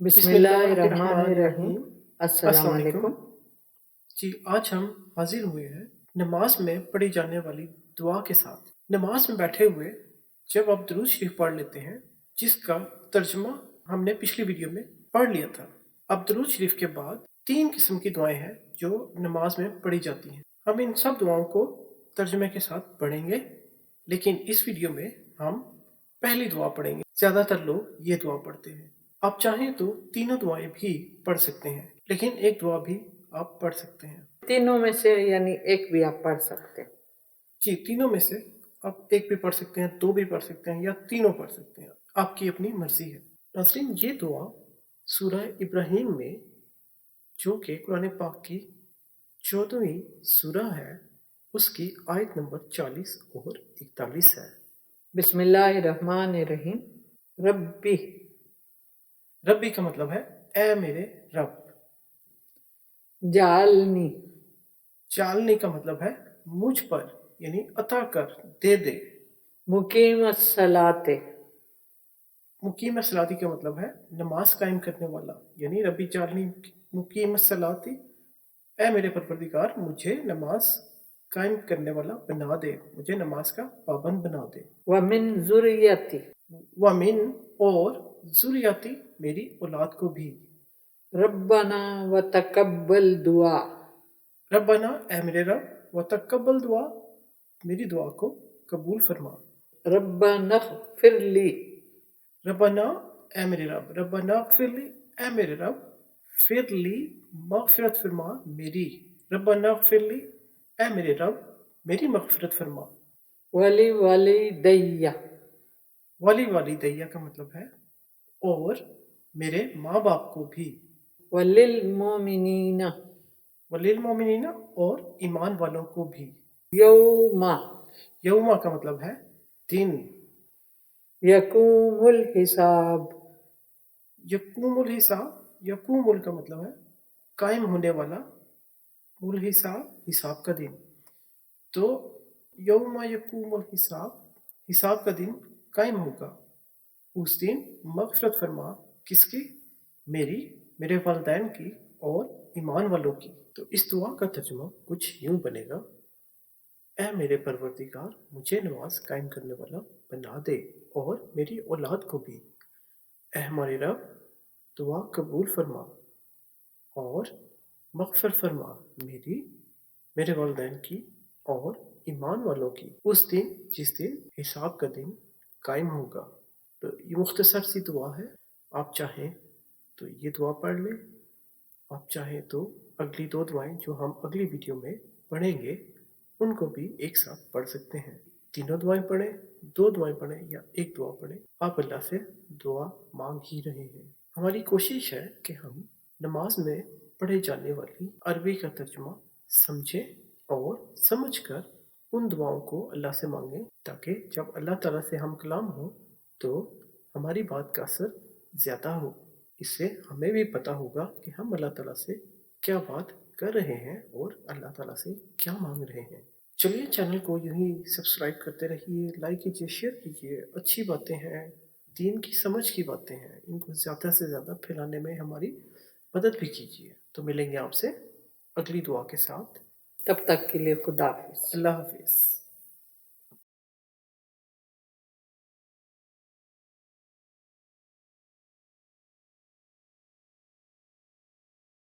بسم اللہ الرحمن الرحیم۔ बिस्मिल्लाहिर्रहमानिर्रहीम। السلام अस्सलाम علیکم۔ वालेकुम जी। आज हम हाजिर हुए हैं नमाज में पढ़ी जाने वाली दुआ के साथ। नमाज में बैठे हुए जब आप दुरूद शरीफ पढ़ लेते हैं, जिसका तर्जुमा हमने पिछली वीडियो में पढ़ लिया था। अब दुरूद शरीफ के बाद 3 किस्म की दुआएं हैं जो नमाज में पढ़ी जाती हैं। हम इन सब दुआओं को तर्जुमे के साथ पढ़ेंगे, लेकिन इस वीडियो में हम पहली दुआ पढ़ेंगे। ज़्यादातर लोग ये दुआ पढ़ते हैं। आप चाहें तो तीनों दुआएं भी पढ़ सकते हैं, लेकिन एक दुआ भी आप पढ़ सकते हैं। तीनों में से यानी एक भी आप पढ़ सकते हैं। जी, तीनों में से आप एक भी पढ़ सकते हैं, दो भी पढ़ सकते हैं या तीनों पढ़ सकते हैं, आपकी अपनी मर्जी है। नाज़रीन, ये दुआ सूरह इब्राहीम में, जो कि कुरान पाक की 14वीं सूरह है, उसकी आयत नंबर 40 और 41 है। बिस्मिल्लाहिर्रहमानिर्रहीम। रब्बी, रब्बी का मतलब है ए मेरे रब। जालनी, चालनी का मतलब है मुझ पर, यानी अता कर, दे दे। मुकीम सलाते, मुकीम सलाती का मतलब है नमाज कायम करने वाला, यानी रब्बी जालनी मुकीम सलाती, ए मेरे परवरदिगार मुझे नमाज कायम करने वाला बना दे, मुझे नमाज का पाबंद बना दे। वमिन जुर्रियती, वमिन और जुरियाती, मेरी औलाद को भी। रब्बना व तकब्बल दुआ, रब्बना ए मेरे रब, व तकब्बल दुआ, मेरी दुआ को कबूल फरमा। रब्बना फिरली, रब्बना ए मेरे रब, रब्बना फिरली, ए मेरे रब, फिरली मगफिरत फरमा मेरी। रब्बना फिरली, ए मेरे रब, मेरी मगफिरत फरमा। वली वली दैया, वाली वाली दैया का मतलब है और मेरे माँ बाप को भी। वलिल मोमिनीना, वलील मोमिनीना, और ईमान वालों को भी। यौमा यौमा का मतलब है दिन। यकूमुल हिसाब, यकूमुल हिसाब, यकूमुल का मतलब है कायम होने वाला, मुल हिसाब हिसाब का दिन। तो यौमा यकूमुल हिसाब, हिसाब का दिन कायम होगा, उस दिन मगफरत फरमा किसकी? मेरी, मेरे वालिदैन की और ईमान वालों की। तो इस दुआ का तर्जुमा कुछ यूं बनेगा, ऐ मेरे परवरदिगार मुझे नमाज कायम करने वाला बना दे और मेरी औलाद को भी। ऐ हमारे रब, दुआ कबूल फरमा और मगफिर फरमा मेरी, मेरे वालिदैन की और ईमान वालों की, उस दिन जिस दिन हिसाब का दिन कायम होगा। तो ये मुख्तसर सी दुआ है। आप चाहें तो ये दुआ पढ़ लें, आप चाहें तो अगली 2 दुआएं जो हम अगली वीडियो में पढ़ेंगे उनको भी एक साथ पढ़ सकते हैं। तीनों दुआएं पढ़ें, 2 दुआएं पढ़ें या एक दुआ पढ़ें, आप अल्लाह से दुआ मांग ही रहे हैं। हमारी कोशिश है कि हम नमाज में पढ़े जाने वाली अरबी का तर्जुमा समझें और समझकर उन दुआओं को अल्लाह से मांगें, ताकि जब अल्लाह ताला से हम कलाम हो तो हमारी बात का असर ज़्यादा हो। इससे हमें भी पता होगा कि हम अल्लाह ताला से क्या बात कर रहे हैं और अल्लाह ताला से क्या मांग रहे हैं। चलिए, चैनल को यूं ही सब्सक्राइब करते रहिए, लाइक कीजिए, शेयर कीजिए। अच्छी बातें हैं, दीन की समझ की बातें हैं, इनको ज़्यादा से ज़्यादा फैलाने में हमारी मदद भी कीजिए। तो मिलेंगे आपसे अगली दुआ के साथ। तब तक के लिए खुदा हाफिज। अल्लाह हाफिज़।